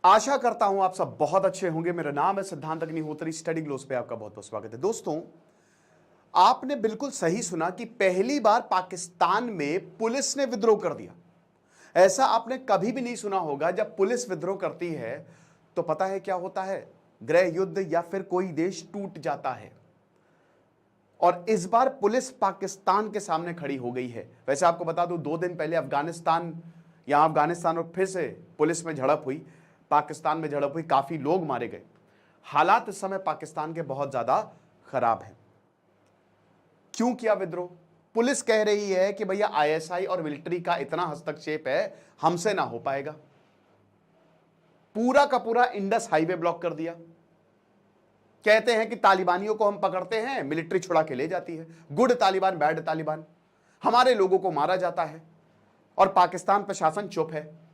आशा करता हूं आप सब बहुत अच्छे होंगे। मेरा नाम है सिद्धांत अग्निहोत्री। स्टडी ग्लोस पे आपका बहुत बहुत स्वागत है। दोस्तों, आपने बिल्कुल सही सुना कि पहली बार पाकिस्तान में पुलिस ने विद्रोह कर दिया। ऐसा आपने कभी भी नहीं सुना होगा। जब पुलिस विद्रोह करती है तो पता है क्या होता है? गृह युद्ध या फिर कोई देश टूट जाता है। और इस बार पुलिस पाकिस्तान के सामने खड़ी हो गई है। वैसे आपको बता दूं, 2 दिन पहले अफगानिस्तान और फिर से पुलिस में झड़प हुई, पाकिस्तान में झड़प हुई, काफी लोग मारे गए। हालात इस समय पाकिस्तान के बहुत ज्यादा खराब हैं। क्यों किया विद्रोह? पुलिस कह रही है कि भैया आईएसआई और मिलिट्री का इतना हस्तक्षेप है, हमसे ना हो पाएगा। पूरा का पूरा इंडस हाईवे ब्लॉक कर दिया। कहते हैं कि तालिबानियों को हम पकड़ते हैं, मिलिट्री छुड़ा के ले जाती है। Good Taliban, bad Taliban. हमारे लोगों को मारा जाता है और पाकिस्तान प्रशासन चुप है।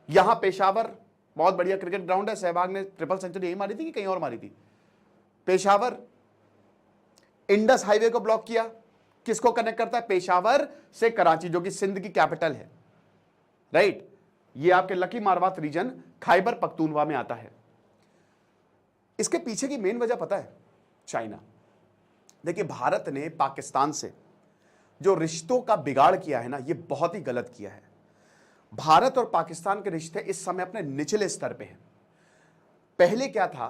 यहां पेशावर बहुत बढ़िया क्रिकेट ग्राउंड है। सहवाग ने ट्रिपल सेंचुरी यही मारी थी कि कहीं और मारी थी? पेशावर इंडस हाईवे को ब्लॉक किया। किसको कनेक्ट करता है? पेशावर से कराची, जो कि सिंध की कैपिटल है। राइट, ये आपके लकी मारवात रीजन खैबर पख्तूनवा में आता है। इसके पीछे की मेन वजह पता है? चाइना। देखिए, भारत ने पाकिस्तान से जो रिश्तों का बिगाड़ किया है ना, ये बहुत ही गलत किया है। भारत और पाकिस्तान के रिश्ते इस समय अपने निचले स्तर पे हैं। पहले क्या था?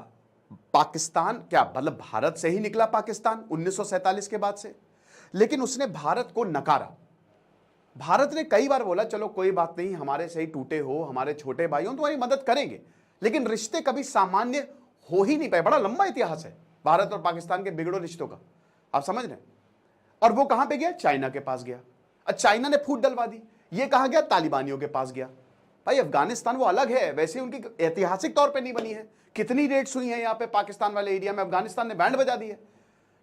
पाकिस्तान क्या मतलब भारत से ही निकला पाकिस्तान 1947 के बाद से, लेकिन उसने भारत को नकारा। भारत ने कई बार बोला चलो कोई बात नहीं, हमारे से ही टूटे हो, हमारे छोटे भाई हो, तुम्हारी मदद करेंगे, लेकिन रिश्ते कभी सामान्य हो ही नहीं पाए। बड़ा लंबा इतिहास है भारत और पाकिस्तान के बिगड़ो रिश्तों का, आप समझ रहे हैं? और वो कहां पे गया? चाइना के पास गया। और चाइना ने फूट डलवा दी। ये कहां गया? तालिबानियों के पास गया। भाई अफगानिस्तान वो अलग है, वैसे उनकी ऐतिहासिक तौर पे नहीं बनी है। कितनी रेड्स हुई हैं यहाँ पे पाकिस्तान वाले एरिया में, अफगानिस्तान ने बैंड बजा दी है।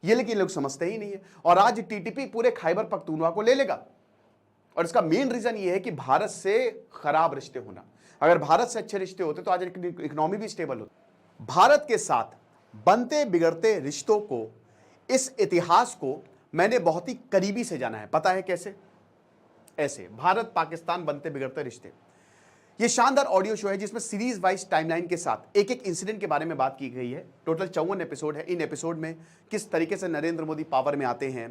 ये लेकिन लोग समझते ही नहीं है। और आज टीटीपी पूरे खैबर पख्तूनवा को ले लेगा। और इसका मेन रीजन ये है कि भारत से खराब रिश्ते होना। अगर भारत से अच्छे रिश्ते होते तो आज इकोनॉमी भी स्टेबल होती। भारत के साथ बनते बिगड़ते रिश्तों को, इस इतिहास को मैंने बहुत ही करीबी से जाना है। पता है कैसे? ऐसे भारत पाकिस्तान बनते बिगड़ते रिश्ते, ये शानदार ऑडियो शो है जिसमें सीरीज वाइज टाइमलाइन के साथ एक एक इंसिडेंट के बारे में बात की गई है। टोटल 54 एपिसोड है। इन एपिसोड में किस तरीके से नरेंद्र मोदी पावर में आते हैं,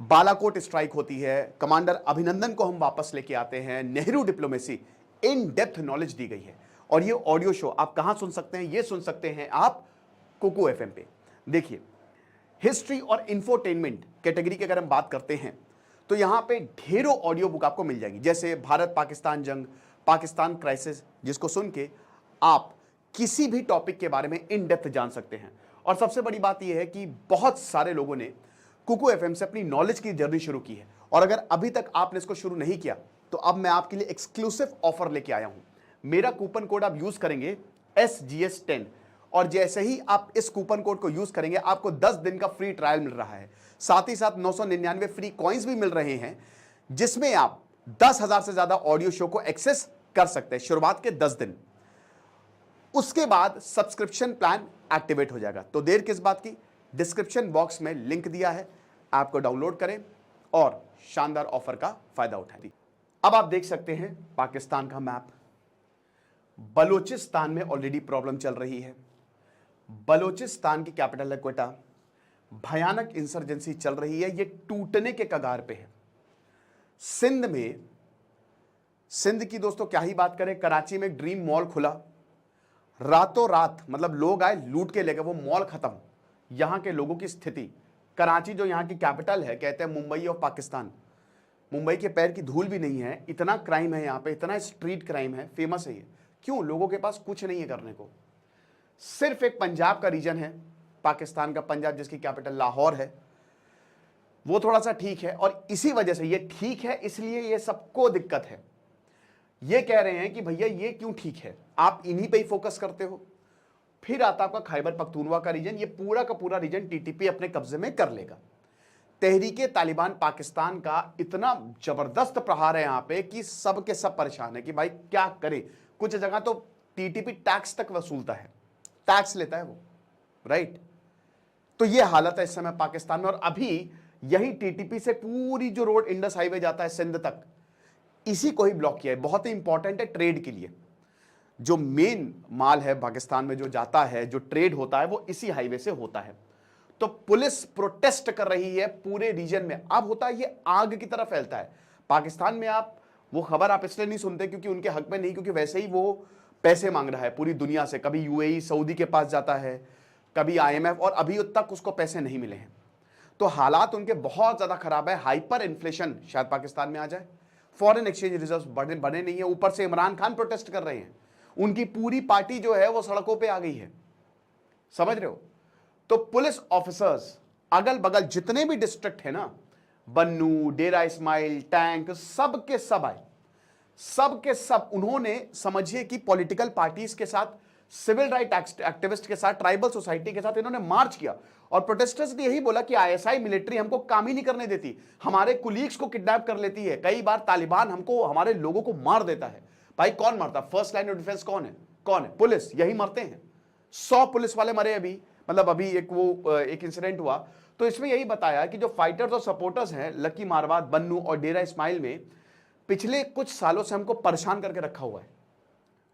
बालाकोट स्ट्राइक होती है, कमांडर अभिनंदन को हम वापस लेके आते हैं, Nehru diplomacy, in depth knowledge दी गई है। और ये ऑडियो शो आप कहां सुन सकते हैं? ये सुन सकते हैं आप कुकू एफएम पे। देखिए, हिस्ट्री और इंफोटेनमेंट कैटेगरी की अगर हम बात करते हैं तो यहां पे ढेरों ऑडियो बुक आपको मिल जाएगी, जैसे भारत पाकिस्तान जंग, पाकिस्तान क्राइसिस, जिसको सुन के आप किसी भी टॉपिक के बारे में इन डेप्थ जान सकते हैं। और सबसे बड़ी बात यह है कि बहुत सारे लोगों ने कुकू एफएम से अपनी नॉलेज की जर्नी शुरू की है। और अगर अभी तक आपने इसको शुरू नहीं किया तो अब मैं आपके लिए एक्सक्लूसिव ऑफर लेके आया हूं। मेरा कूपन कोड आप यूज करेंगे SGS10, और जैसे ही आप इस कूपन कोड को यूज करेंगे आपको 10 दिन का फ्री ट्रायल मिल रहा है। साथ ही साथ 999 फ्री कॉइन्स भी मिल रहे हैं, जिसमें आप 10,000 से ज्यादा ऑडियो शो को एक्सेस कर सकते हैं शुरुआत के 10 दिन। उसके बाद सब्सक्रिप्शन प्लान एक्टिवेट हो जाएगा। तो देर किस बात की? डिस्क्रिप्शन बॉक्स में लिंक दिया है, आपको डाउनलोड करें और शानदार ऑफर का फायदा उठाएं। अब आप देख सकते हैं पाकिस्तान का मैप। बलूचिस्तान में ऑलरेडी प्रॉब्लम चल रही है। बलूचिस्तान की कैपिटल है क्वेटा। भयानक इंसर्जेंसी चल रही है, ये टूटने के कगार पे है। सिंध में, सिंध की दोस्तों क्या ही बात करें, कराची में एक ड्रीम मॉल खुला, रातों रात मतलब लोग आए लूट के ले गए, वो मॉल खत्म। यहां के लोगों की स्थिति, कराची जो यहां की कैपिटल है, कहते हैं मुंबई ऑफ पाकिस्तान, मुंबई के पैर की धूल भी नहीं है, इतना क्राइम है यहां पे, इतना स्ट्रीट क्राइम है, फेमस है ये। क्यों? लोगों के पास कुछ नहीं है करने को। सिर्फ एक पंजाब का रीजन है पाकिस्तान का, पंजाब, जिसकी कैपिटल लाहौर है, वो थोड़ा सा ठीक है। और इसी वजह से ये ठीक है, इसलिए ये सबको दिक्कत है। ये कह रहे हैं कि भैया ये क्यों ठीक है, आप इन्हीं पे ही फोकस करते हो। फिर आता आपका खैबर पख्तूनवा का रीजन, ये पूरा का पूरा रीजन टीटीपी अपने कब्जे में कर लेगा। तहरीके तालिबान पाकिस्तान का इतना जबरदस्त प्रहार है यहां पे कि सब के सब परेशान है कि भाई क्या करें। कुछ जगह तो टीटीपी टैक्स तक वसूलता है, टैक्स लेता है वो, राइट। तो ये हालत है इस समय पाकिस्तान में। और अभी यही टीटीपी से पूरी जो रोड इंडस हाईवे जाता है सिंध तक, इसी को ही ब्लॉक किया है। बहुत ही इंपॉर्टेंट है ट्रेड के लिए। जो मेन माल है पाकिस्तान में जो जाता है, जो ट्रेड होता है, वो इसी हाईवे से होता है। तो पुलिस प्रोटेस्ट कर रही है पूरे रीजन में। अब होता है ये आग की तरह फैलता है पाकिस्तान में। आप वो खबर आप इसलिए नहीं सुनते क्योंकि उनके हक में नहीं, क्योंकि वैसे ही वो पैसे मांग रहा है पूरी दुनिया से। कभी यूएई सऊदी के पास जाता है, कभी आईएमएफ, और अभी तक उसको पैसे नहीं मिले हैं। तो हालात उनके बहुत ज्यादा खराब है। हाइपर इन्फ्लेशन शायद पाकिस्तान में आ जाए, फॉरेन एक्सचेंज रिजर्व बने नहीं है, ऊपर से इमरान खान प्रोटेस्ट कर रहे हैं, उनकी पूरी पार्टी जो है वो सड़कों पे आ गई है, समझ रहे हो। तो पुलिस ऑफिसर्स अगल बगल जितने भी डिस्ट्रिक्ट है ना, बन्नू, डेरा इस्माइल, टैंक, सब के सब आए, सब के सब। उन्होंने समझिए कि पॉलिटिकल पार्टीज के साथ, सिविल राइट एक्टिविस्ट के साथ, ट्राइबल सोसाइटी के साथ इन्होंने मार्च किया। और प्रोटेस्टर्स ने यही बोला कि आईएसआई मिलिट्री हमको काम ही नहीं करने देती, हमारे कुलीग्स को किडनैप कर लेती है, कई बार तालिबान हमको, हमारे लोगों को मार देता है। भाई कौन मारता? फर्स्ट लाइन ऑफ डिफेंस कौन है? कौन है? पुलिस। यही मरते हैं। 100 पुलिस वाले मरे अभी, मतलब अभी एक इंसिडेंट हुआ। तो इसमें यही बताया कि जो फाइटर्स और सपोर्टर्स हैं लकी मारवाद, बन्नू और डेरा इस्माइल में, पिछले कुछ सालों से हमको परेशान करके रखा हुआ है,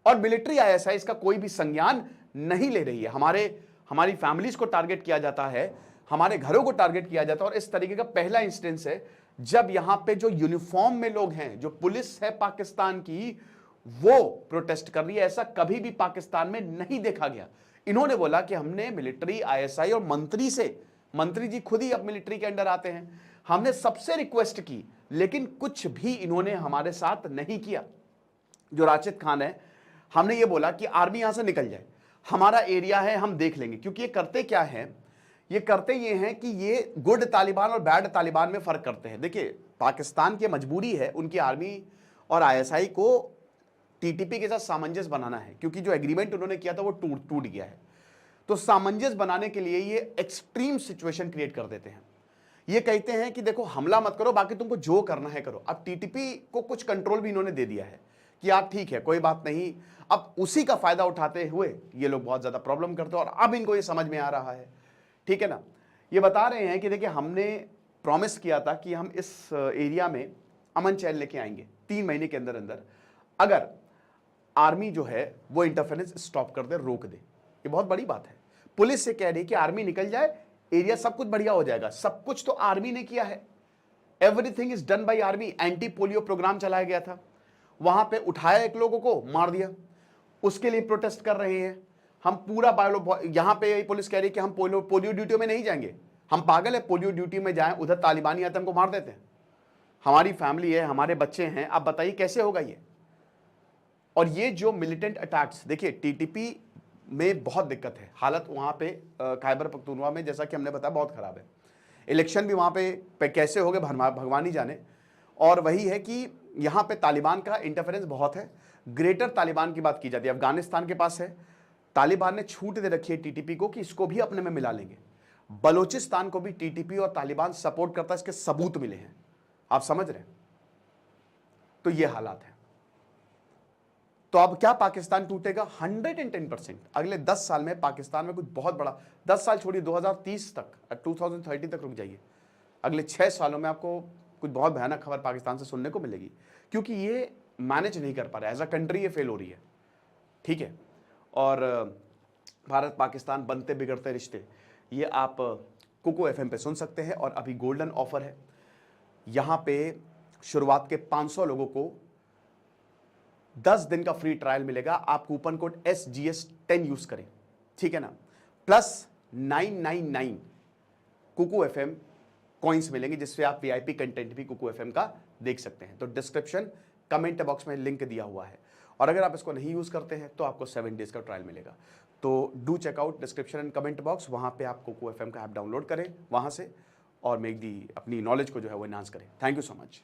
और मिलिट्री आईएसआई इसका कोई भी संज्ञान नहीं ले रही है। हमारी फैमिलीज को टारगेट किया जाता है, हमारे घरों को टारगेट किया जाता है। और इस तरीके का पहला इंस्टेंस है जब यहां पे जो यूनिफॉर्म में लोग हैं, जो पुलिस है पाकिस्तान की, वो प्रोटेस्ट कर रही है। ऐसा कभी भी पाकिस्तान में नहीं देखा गया। इन्होंने बोला कि हमने मिलिट्री, आईएसआई और मंत्री जी खुद ही अब मिलिट्री के अंडर आते हैं, हमने सबसे रिक्वेस्ट की, लेकिन कुछ भी इन्होंने हमारे साथ नहीं किया। जो राशिद खान है, हमने ये बोला कि आर्मी यहां से निकल जाए, हमारा एरिया है, हम देख लेंगे। क्योंकि ये करते क्या है, ये करते ये हैं कि ये गुड तालिबान और बैड तालिबान में फर्क करते हैं। देखिए, पाकिस्तान की मजबूरी है उनकी आर्मी और आईएसआई को टीटीपी के साथ सामंजस्य बनाना है, क्योंकि जो एग्रीमेंट उन्होंने किया था वो टूट गया है। तो सामंजस्य बनाने के लिए ये एक्सट्रीम सिचुएशन क्रिएट कर देते हैं। ये कहते हैं कि देखो हमला मत करो, बाकी तुमको जो करना है करो। अब टीटीपी को कुछ कंट्रोल भी इन्होंने दे दिया है कि आप ठीक है, कोई बात नहीं। अब उसी का फायदा उठाते हुए ये लोग बहुत ज्यादा प्रॉब्लम करते हैं, और अब इनको ये समझ में आ रहा है, ठीक है ना। ये बता रहे हैं कि देखिए, हमने प्रॉमिस किया था कि हम इस एरिया में अमन चैन लेके आएंगे 3 महीने के अंदर अंदर, अगर आर्मी जो है वो इंटरफेरेंस स्टॉप कर दे, रोक दे। ये बहुत बड़ी बात है। पुलिस से कह रही है कि आर्मी निकल जाए, एरिया सब कुछ बढ़िया हो जाएगा। सब कुछ तो आर्मी ने किया है, everything is done by army. Anti polio program चलाया गया था, वहां पे उठाया एक लोगों को मार दिया, उसके लिए प्रोटेस्ट कर रहे हैं। हम पूरा यहां पे पुलिस कह रही है कि हम पोलियो ड्यूटी में नहीं जाएंगे। हम पागल है? पोलियो ड्यूटी में जाएं, उधर तालिबानी आते हमको मार देते हैं, हमारी फैमिली है, हमारे बच्चे हैं। आप बताइए कैसे होगा ये। और ये जो मिलिटेंट अटैक्स, देखिए टीटीपी में बहुत दिक्कत है, हालत वहां पे खैबर पख्तूनख्वा में, जैसा कि हमने बताया, बहुत खराब है। इलेक्शन भी वहां पे कैसे हो गए भगवान ही जाने। और वही है कि यहां पे तालिबान का इंटरफेरेंस बहुत है। ग्रेटर तालिबान की बात की जाती है, अफगानिस्तान के पास है, तालिबान ने छूट दे रखी है टीटीपी को कि इसको भी अपने में मिला लेंगे। बलूचिस्तान को भी टीटीपी और तालिबान सपोर्ट करता है, इसके सबूत मिले हैं, आप समझ रहे हैं। तो ये हालात है। तो अब क्या पाकिस्तान टूटेगा? 110%। अगले 10 साल में पाकिस्तान में कुछ बहुत बड़ा, 10 साल छोड़िए, 2030 तक, 2030 तक रुक जाइए, अगले 6 सालों में आपको कुछ बहुत भयानक खबर पाकिस्तान से सुनने को मिलेगी, क्योंकि ये मैनेज नहीं कर पा रहा है, एज अ कंट्री ये फेल हो रही है, ठीक है। और भारत पाकिस्तान बनते बिगड़ते रिश्ते, ये आप कुकू एफएम पे सुन सकते हैं। और अभी गोल्डन ऑफर है, यहां पे शुरुआत के 500 लोगों को 10 दिन का फ्री ट्रायल मिलेगा। आप कूपन कोड SGS10 यूज करें, ठीक है ना। प्लस 999 कुकू एफएम कॉइंस मिलेंगे, जिससे आप VIP कंटेंट भी कुकू एफएम का देख सकते हैं। तो डिस्क्रिप्शन कमेंट बॉक्स में लिंक दिया हुआ है, और अगर आप इसको नहीं यूज करते हैं तो आपको 7 डेज का ट्रायल मिलेगा। तो do check out description and comment box, वहां पे आप कुकू एफएम का ऐप डाउनलोड करें वहां से, और मेक दी अपनी नॉलेज को जो है वो एनहांस करें। Thank you so much.